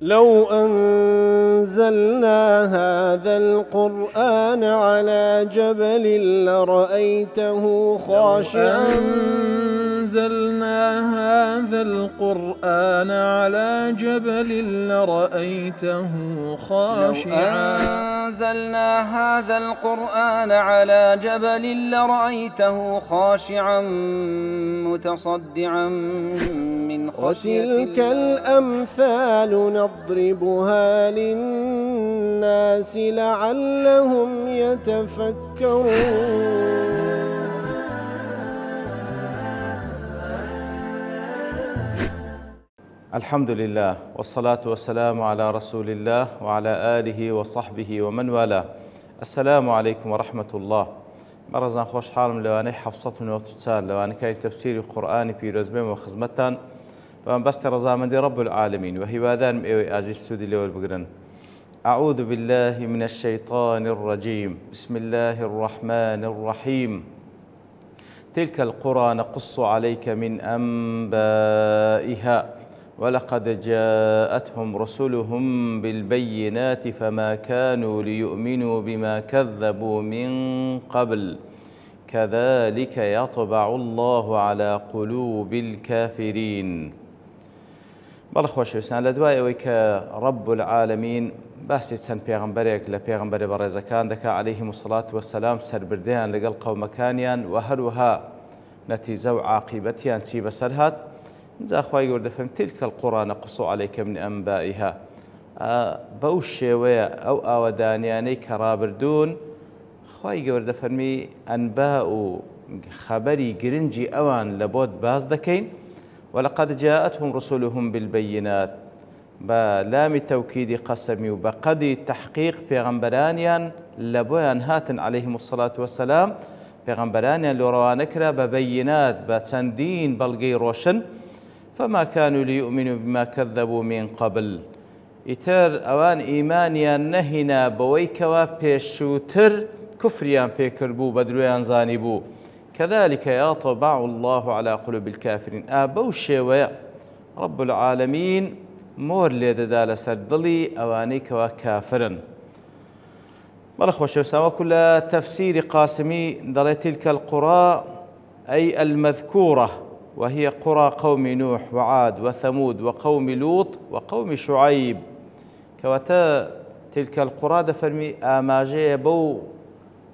لو أنزلنا هذا القرآن على جبل لرأيته خاشعا متصدعا من خشية وتلك الأمثال نضربها للناس لعلهم يتفكرون. الحمد لله والصلاة والسلام على رسول الله وعلى آله وصحبه ومن والاه. السلام عليكم ورحمة الله. مرزان خوش حالم لواني حفصتنا وتتسال لواني كاي تفسير القرآن في رزبين وخزمتان وان بست رزامن دي رب العالمين وهي باذان مئوي آزي السودي لول بقرن. أعوذ بالله من الشيطان الرجيم. بسم الله الرحمن الرحيم. تلك القرى نقص عليك من أنبائها ولقد جاءتهم رسلهم بالبينات فما كانوا ليؤمنوا بما كذبوا من قبل كذلك يطبع الله على قلوب الكافرين. بەڵێ خۆشەویستان لە دوای ئەوەی کە رب العالمین باسی چەند پێغەمبەرێک لە پێغەمبەرە بەڕێزەکان دەکا عەلەیهیم الصەلاة وەسەلام سەربردەیان لەگەڵ قەومەکانیان و هەروەها نەتیجە و عاقیبەتیان چی بەسەر هات. جا خوای گەورە دەفەرمێ تلك القرى نقص عليك من أنبائها. بەو شێوەیە ئەو ئاوەدانیانەی کە ڕابردوون خوای گەورە دەفەرمی ئەنبا و خەبەری گرنگی ئەوان لە بۆت باز دەکەین. ولقد جاءتهم رسلهم بالبينات بلام توكيد قسمي وبقد تحقيق پیغمبرانيان لبوان هاتن عليهم الصلاة والسلام پیغمبرانيان لوروانكرا ببينات بتندين بلغي روشن فما كانوا ليؤمنوا بما كذبوا من قبل إتر أوان إيمانيان نهنا بويكوا بيشوتر كفريان بيكربو بدرويان زانبو كذلك يطبع الله على قلوب الكافرين. بوشي رب العالمين مور لێدەدا لەسەر دڵی ئەوانەی کەوا کافرن. بەڵێ خۆشەویستان وەکو لە تەفسیری قاسمی دەڵێت تلك القرى أي المذكورة وهي قرى قوم نوح وعاد وثمود وقوم لوط وقوم شعيب. كواتا تلك القرى دەفەرمی ئاماژەیە بەو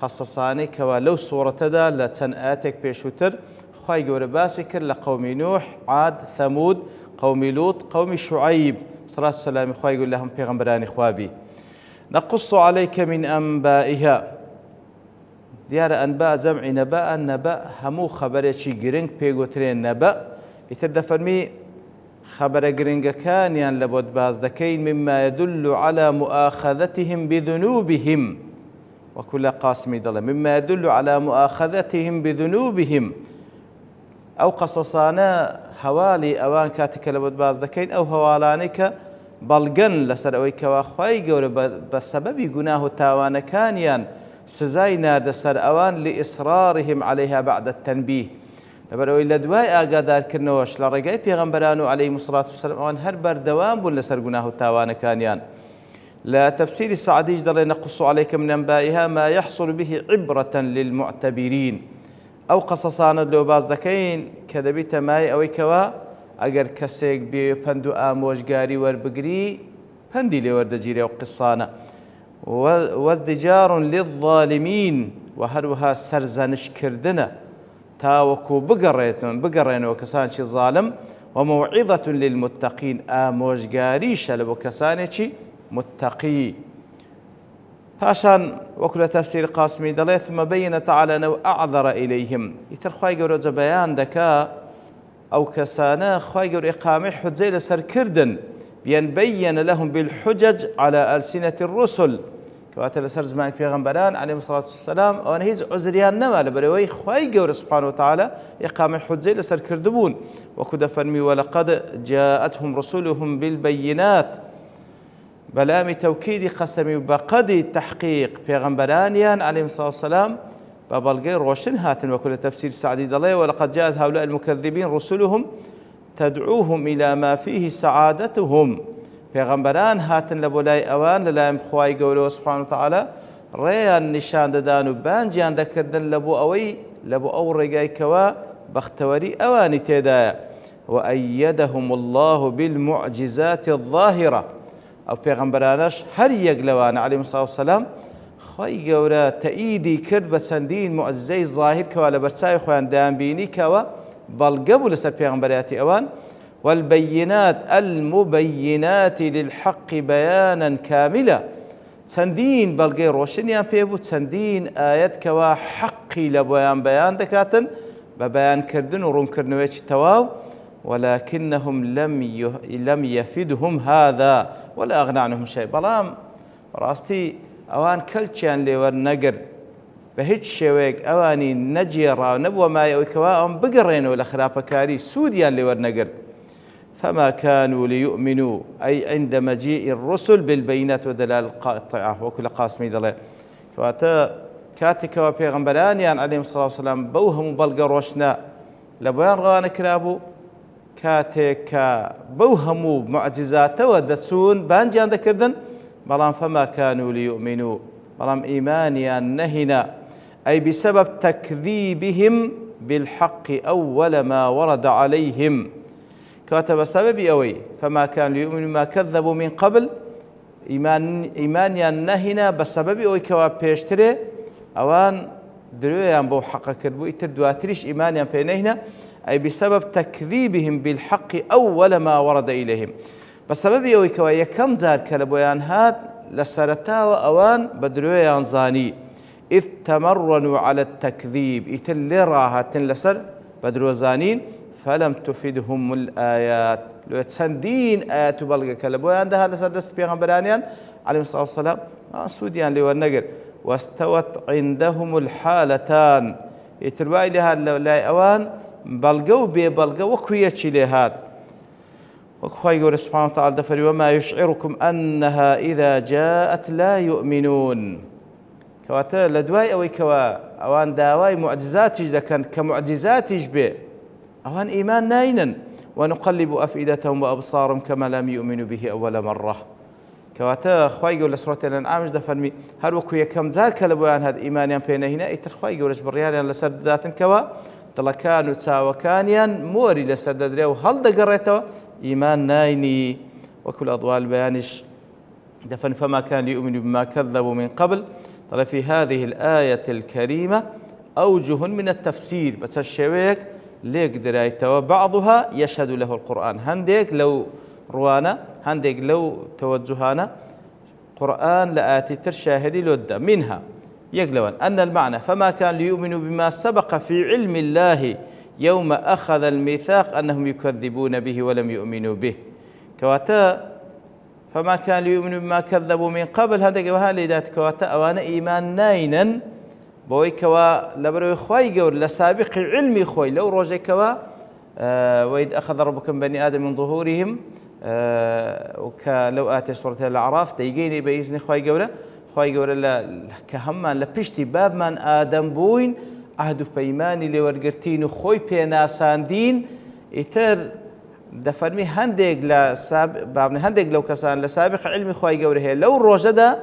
قەسەسانەی کەوا لەو سوورەتەدا لە چەند ئاەتێک پێشووتر خوای گەورە باسی کرد لە قەومی نوح، عاد، ثەمود، قومی لوط، قومی شعیب سەڵات و سەلامی خوای گەورە لە هەموو پێغەمبەرانی خوابی. نقص عليك من أنبائها. دیارە ئەنبا جەمعی نەبەئە، نەبە هەموو خەبەرێکی گرنگ پێگوترێن نەبە. ئیتر دەفەرمی خەبەرە گرنگەکانیان لە بۆت باز دەکەین مما يدل على مؤاخذتهم بذنوبهم. وكل قاسمي دڵێ مما يدل على مؤاخذتهم بذنوبهم. ئەو قەسەسانە هەواڵی ئەوان کاتێکە لە بۆت باز دەکەین ئەو هەواڵانەی کە بەڵگەن لەسەر ئەوەی کەوا خوای گەورە بە سەبەبی گوناه و تاوانەکانیان سزای ناردە سەر ئەوان لإصرارهم عليها بعد التنبيه. لەبەرەوەی لە دوای ئاگادارکردنەوەش لە ڕێگای پێغەمبەران و عەلەیهیم الصەلاة وەسەلام ئەوان هەر بەردەوام بوون لەسەر گوناه و تاوانەکانیان. لا تفسير سعديج دل نقص عليك من أنبائها ما يحصل به عبرة للمعتبرين. أو قصصان لو باز دكين كذبت ماي أو كوا أجر كسيك بيبندو آموجاري وربقري بندي لوردجيري وقصانا وازدجار للظالمين وهروها سرزنش كردنا تاوكو بقرين وكسانشي ظالم وموعظة للمتقين آموجاري شلبو كسانشي متقي. پاشان وكل تفسير قاسمي دليل ثم بين تعالى أنه أعذر إليهم. يتر خواهي قولوا بيان دكا أو كسانا خواهي قولوا إقامة حجة لسر كردن بيان بين لهم بالحجج على ألسنة الرسل كوات لسر زمان بيغمبران عليهم الصلاة والسلام وأن هيز عزريان نما لبروي خواهي قولوا سبحانه وتعالى إقامة حجة لسر كردبون وكذا فرمي ولقد جاءتهم رسولهم بالبينات بلام توكيد قسمي بقد تحقيق پیغمبرانيان عليهم الصلاة والسلام ببلغي روشن هاتن وكل تفسير سعدي دلي ولقد جاءت هؤلاء المكذبين رسلهم تدعوهم إلى ما فيه سعادتهم پێغەمبەران هاتن لە بۆ لای ئەوان لەلایەن خوای گەورەوە سوبحانەهو وتەعالا ڕێیان نیشان دەدان و بانجیان دەکردن لە بۆ ئەوەی لە بۆ ئەو ڕێگایکەوە بەختەوەری ئەوانی تێدایە وأيدهم الله بالمعجزات الظاهرة أو پیغمبرانش هر یەک لەوانە عليهم الصلاة والسلام خوای گەورە تەئیدی کرد بە چەندین معجزەی ظاهر کەوا لە بەرچاوی خۆیان دەیانبینی کەوە بەڵگە بوو لەسەر پێغەمبەریەتی ئەوان والبينات المبينات للحق بيانا كاملا چەندین بەڵگەی ڕۆشنیان پێبوو چەندین ئاەت کەوا حەقی لە بۆیان بەیان دەکاتن بە بەیانکردن و ڕوونکردنەوەیەکی تەواو ولكنهم لم يفدهم هذا ولا أغنى عنهم شيء بەڵام ڕاستی ئەوان کەلچیان لێوەرنەگرت بە هیچ شێوەیەک ئەوانی نەجێڕاو نەبووە مایەوەی کەوا ئەوان بگەڕێنەوە لە خراپەکاری سوودیان لێوەرنەگرت فما كانوا ليؤمنوا أي عند مجيء الرسل بالبينات ودلال القاطعة وكل قاسمي دلال كواتا كاتك وبيغمبرانيان عليهم الصلاة والسلام بوهم بلغ روشنا لبيان غانا كرابو كاتك بوهم معجزات ودسون بانجان ذكردن بلان فما كانوا ليؤمنوا بلان إيمانيان نهنا أي بسبب تكذيبهم بالحق أول ما ورد عليهم كاتب سبب أوي فما كان ليؤمنوا ما كذبوا من قبل إيمانيان نهنا بسبب أوي كوا بيشتري أوان درويان بو حقا كربو إتر دواتريش إيمانيان بينهنا أي بسبب تكذيبهم بالحق أول ما ورد إليهم بسبب أوي كوا يكم زار كلبويان هاد لسرتا وأوان بدرويان زاني إذ تمرنوا على التكذيب إتر لراها لسر بدرو زانين فلم تفدهم الآيات لو تسندين آيات بلغة كلبويان ده لسر دست بيغمبرانيان عليهم الصلاة والسلام سوديان لورنقر واستوت عندهم الحالتان يترواي لها لا أوان بلغوا ببلغوا وكويتش لهاد وخواي يقول سبحانه وتعالى دفري وما يشعركم أنها إذا جاءت لا يؤمنون كواتا لدواي أوي كوا أوان داواي معجزاتش ده كان كمعجزاتش به أوان إيمان ناينا ونقلب أفئدتهم وأبصارهم كما لم يؤمنوا به أول مرة كواتا خواي يقول سورة الأنعام ده فرمي هل وكو يكم زار كلبوان هاد إيمانيان بين هنا إتر خواي يقول برياليان لسرد ذات كوا دلكانو تساوكانيان موري لسرد دريو هل دقريتو إيمان نايني وكل أضوال بيانش دفن فما كان ليؤمنوا بما كذبوا من قبل طلع في هذه الآية الكريمة أوجه من التفسير بس الشويك ليك درايته وبعضها يشهد له القرآن هنديك لو روانا هنديك لو توجهانا قرآن لآتي ترشاهدي لودة منها يقلون أن المعنى فما كان ليؤمنوا بما سبق في علم الله يوم أخذ الميثاق أنهم يكذبون به ولم يؤمنوا به كواتا فما كان ليؤمنوا بما كذبوا من قبل هذا وهالي ذات كواتا أوانا إيمان ناينا بوي كوا لبرو خواي جور لسابق علمي خوي لو روجي كوا وإذ أخذ ربكم بني آدم من ظهورهم وكلو آتي سورة الأعراف تيجيني بإذن خواي جورا خواي جورا كهمان لبشتي باب من آدم بوين عهد بيماني لورقرتين خوي بيناساندين إتر دفرمي هندق لساب بابن هندق لو كسان لسابق علمي خواي جورا هي لو روجدا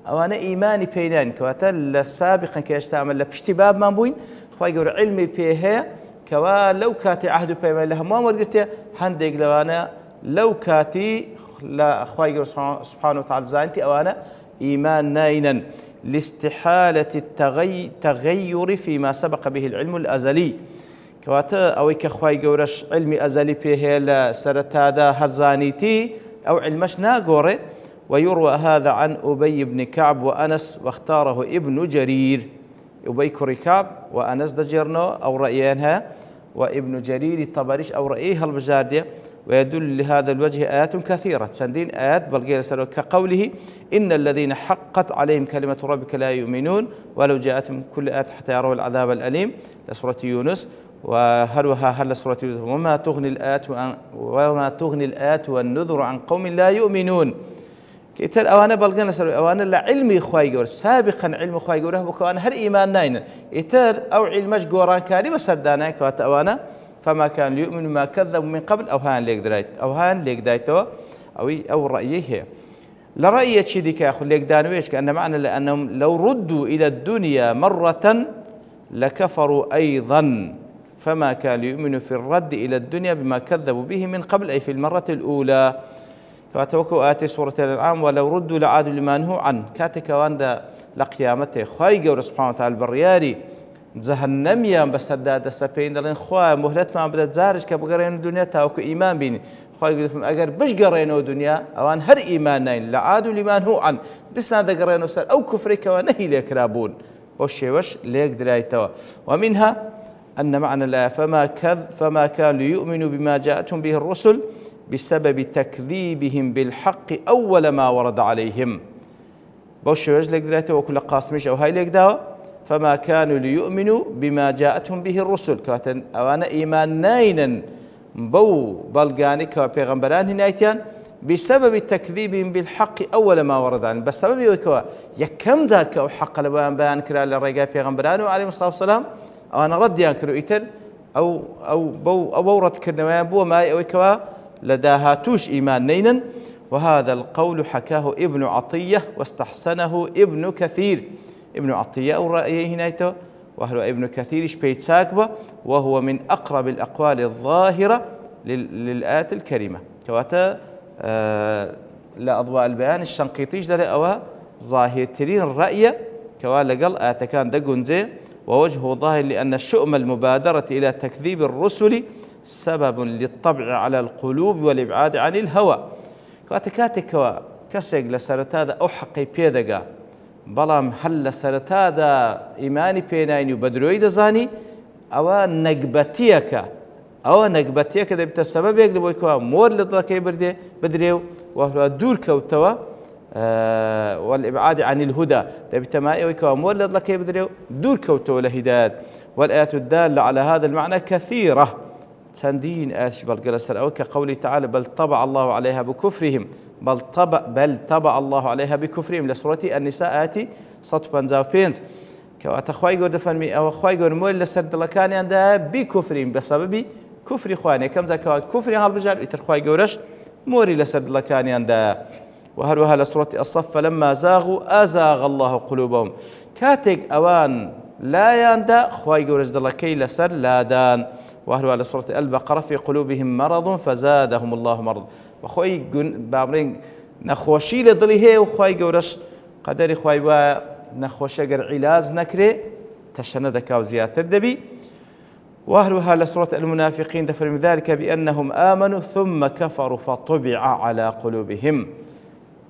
أوانا إيماني بينان كواتا لسابقا كيشتعمل لبشتي باب من بوين خواي جورا علمي بيها كوا لو كاتي عهد بيمان لهم ما ورقرتي هندق لوانا لو كاتي لا خواي جورا سبحانه وتعالى زانتي أوانا إيمان ناينا لاستحالة التغير فيما سبق به العلم الأزلي كواتا أوي كخواي جورش علمي أزلي بيه لسرتادا هرزانيتي أو علمش ناقوري ويروى هذا عن أبي بن كعب وأنس واختاره ابن جرير أبي كعب وأنس دجرنو أو رأيانها وابن جرير الطبريش أو رأيها البجاردية ويدل لهذا الوجه آيات كثيرة سندين آيات بل كقوله إن الذين حقت عليهم كلمة ربك لا يؤمنون ولو جاءتهم كل آية حتى يروا العذاب الأليم لسورة يونس وهلوها هل سورة يونس وما تغني الآيات والنذر عن قوم لا يؤمنون كتر أوانا بلغنا سر أوانا لعلمي خوايجور سابقا علم خوايجوره بكوانا هر إيمان ناين إتر أو علمش جوران كاري بسردانا كوات أوانا فما كان ليؤمن ما كذب من قبل أو هان ليك دايتو أو رأيه لرأي شديك يا أخو ليك دانويش كأن معنى لأنهم لو ردوا إلى الدنيا مرة لكفروا أيضا فما كان ليؤمنوا في الرد إلى الدنيا بما كذبوا به من قبل أي في المرة الأولى كاتوكو آتي سورة الأنعام ولو ردوا لعادوا لما نهوا عنه كاتك واندا لقيامته خواي قول سبحانه وتعالى البرياري جهنميان بسداد سبين دلين خوا مهلت ما بدأت زارج كبقرين الدنيا تاوكو إيمان بيني خواي قول أجر بش قرينو دنيا أوان هر إيمانين لعادوا لما نهوا عنه بس هذا قرينو سر أو كفرك ونهي ليكرابون وش ليك درايتوا ومنها أن معنى الآية فما كان ليؤمنوا بما جاءتهم به الرسل بسبب تكذيبهم بالحق أول ما ورد عليهم بوشوش لك درايته وكل قاسمش أو هاي لك داوة فما كانوا ليؤمنوا بما جاءتهم به الرسل كاتن أوانا إيمان ناينا بو بلغانك وبيغمبران هنايتان بسبب تكذيبهم بالحق أول ما ورد عليهم بسبب يكوا يكم ذاك أو حق لبان بيان كرا للرقاء بيغمبران وعليهم الصلاة والسلام أنا رد ينكروا إتل أو رد كرنوان بو ما يكوا لداها توش إيمان نينا وهذا القول حكاه ابن عطية واستحسنه ابن كثير ابن عطية أو رأيه هنايته وهو ابن كثير شبيت ساكبة وهو من أقرب الأقوال الظاهرة للآيات الكريمة كواتا لا أضواء البيان الشنقيطيش دل أو ظاهر ترين الرأي كوالا قال آتكان دقون زي ووجهه ظاهر لأن الشؤم المبادرة إلى تكذيب الرسل سبب للطبع على القلوب والإبعاد عن الهوى كاتك كسيق لسرتادا أو حقي بيدقا بلام هل لسرتادا إيماني بينايني وبدروي دزاني أو نقبتيك ده بتسبب يقلبوا يكوا مور لطلقي بدريو وهو دور كوتوا والإبعاد عن الهدى ده بتمائي ويكوا مور لطلقي بدريو دور كوتوا لهدايات والآيات الدالة على هذا المعنى كثيرة تندين أشبال قلسر أو كقوله تعالى بل طبع الله عليها بكفرهم بل طبع الله عليها بكفرهم لسورة النساء آتي صوت بنزاو بينز كوات أخواي قد فنمي أو أخواي قد مول لسرد لكان عندها بكفرهم بسبب كفر إخواني كم ذا كفر هالبجال إترخواي قورش موري لسرد لكان عندها وهروها لسورة الصف فلما زاغوا أزاغ الله قلوبهم كاتك أوان لا يندا خواي قورش دلكي لسر لا دان وهو على سورة البقرة في قلوبهم مرض فزادهم الله مرض وخوي بامرين نخوشي لضليه وخوي قورش قدر خوي با نخوشي قر علاج نكري تشندك وزياتر دبي وهو على سورة المنافقين دفر من ذلك بأنهم آمنوا ثم كفروا فطبع على قلوبهم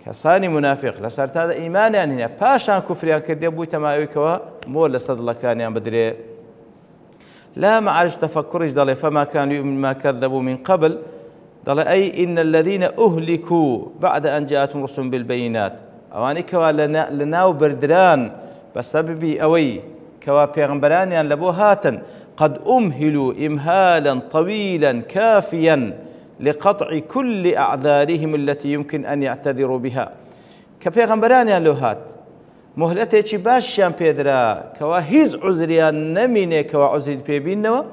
كساني منافق لسرت هذا إيمان يعني باشان كفريان كردي أبوي تماوي كوا مول لسد الله كان يعني بدري لا معرج تفكرج ضل فما كان يؤمن ما كذبوا من قبل ضل أي إن الذين أهلكوا بعد أن جاءتهم رسل بالبينات أواني كوا لناو بردران بسبب أوي كوا بيغمبران يعني لبو هاتن قد أمهلوا إمهالا طويلا كافيا لقطع كل أعذارهم التي يمكن أن يعتذروا بها كبيغمبران يعني لوهات مهلتي باشيان بيدرا كوا هيز عذريان نمينه كوا عذر بيبينوا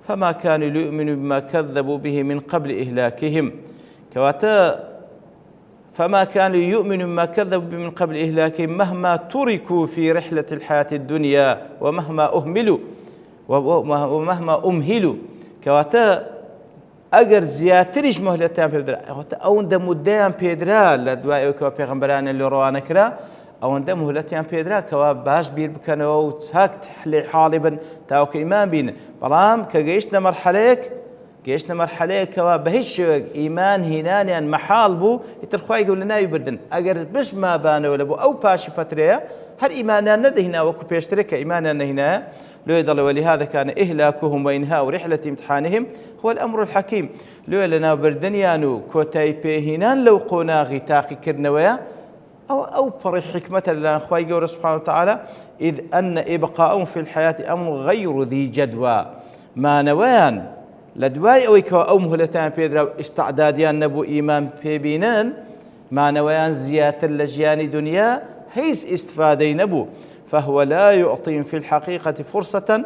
فما كانوا ليؤمنوا بما كذبوا به من قبل إهلاكهم كواتا فما كانوا يؤمنوا بما كذبوا به من قبل إهلاكهم مهما تركوا في رحلة الحياة الدنيا ومهما أمهلوا كواتا أجر زياتريش مهلتان بيدرا أو عند مدام بيدرا لدواء كوا بيغمبران اللي روانا كرا أو عند مهلتان بيدرا كوا باش بير بكنوا وتساكت حلي حالبا تاوك إيمان بين بلام كجيشنا مرحلة كوا بهش إيمان هنانيان محال بو يترخوا يقول لنا يبردن أجر بش ما بانوا ولا بو أو باش فترة هر إيماننا ندى هنا وكو بيشترك إيماننا هنا لو يضل ولهذا كان إهلاكهم وإنهاء رحلة امتحانهم هو الأمر الحكيم لو لنا بردنيانو كوتاي بيهنان لو قونا غتاقي كرنويا أو بري حكمة لنا أخوي قول سبحانه وتعالى إذ أن إبقاءهم في الحياة أمر غير ذي جدوى ما نوان لدواي أو يكوا أو مهلتان بيدرا استعداديان نبو إيمان بيبينان ما نوان زيادة لجيان دنيا هيز استفادي نبو فهو لا يعطيهم في الحقيقة فرصة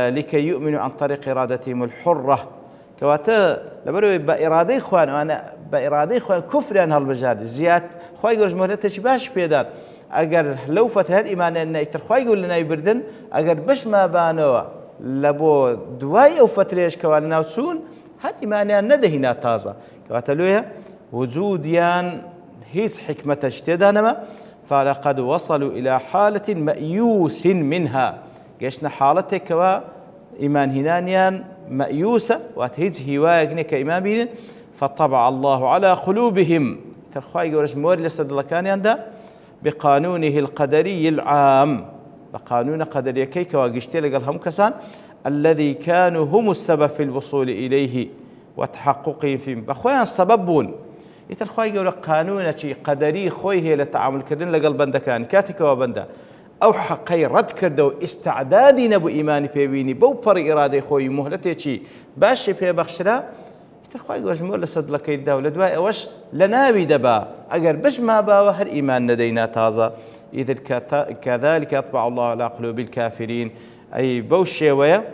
لكي يؤمنوا عن طريق إرادتهم الحرة كواتا لبرو بإرادة إخوان وأنا بإرادة خوي كفران هالبجار زياد خوي جوج مهلتش باش بيدان اگر لو فتح الإيمان أن يتر خوي يقول لنا يبردن اگر بش ما بانوا لبو دواي أو فتريش كوالنا وتسون هاد إيمانيان ندهنا تازة كواتلوها وجوديان هيس حكمة اجتدانما فلقد وصلوا إلى حالة مأيوس منها قشنا حالتك كوا إيمان هنانيان مأيوسة واتهيز هواية كإيمان بين فطبع الله على قلوبهم ترخواي قولش مور لسد الله كان يندا بقانونه القدري العام بقانون قدري كي كواقشتي لقالهم كسان الذي كانوا هم السبب في الوصول إليه وتحققه فيه بخوان سببون يترخواي قول قانون قدري خوي هي للتعامل كردن لقل بندا كان كاتك وبندا أو حقي رد كردو استعدادي نبو إيماني بيبيني بو بر إرادة خوي مهلتي باش بي بخشرا يترخواي قول جمهور لسد لك الدولة دواء وش لنابي دبا أجر بش ما با وهر إيمان ندينا تازة إذ كذلك يطبع الله على قلوب الكافرين أي بوشي ويا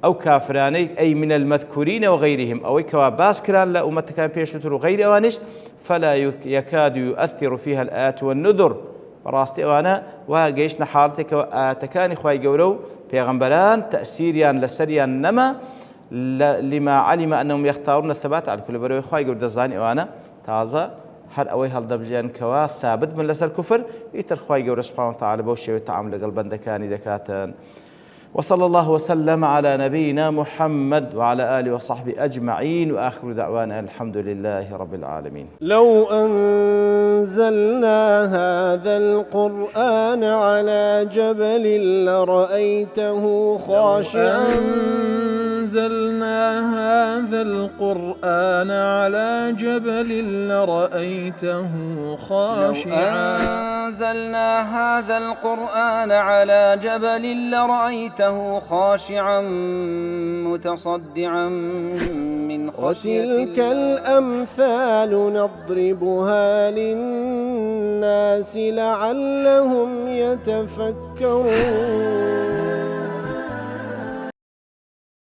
أو كافراني أي من المذكورين وغيرهم أو كواباس كران لا أمت كان بيشتر غير أوانش فلا يكاد يؤثر فيها الآيات والنذر راستي وانا وجيشنا حالتك وآتكاني خواي جورو بيغمبران تأثيريان لسريان نما لما علم أنهم يختارون الثبات على كل برو خواي جور دزاني وانا تازة هر أوي هالدبجان كوا ثابت من لسر كفر يتر خواي جور سبحانه وتعالى بوشي وتعامل قلبا دكاني دكاتن وصلى الله وسلم على نبينا محمد وعلى آله وصحبه أجمعين وآخر دعوانا الحمد لله رب العالمين. لو أنزلنا هذا القرآن على جبل لرأيته خاشعا أنزلنا هذا القرآن على جبل لرأيته خاشعا أنزلنا هذا القرآن على جبل لرأيته خاشعا متصدعا من خشية الله. وتلك الأمثال نضربها للناس لعلهم يتفكرون.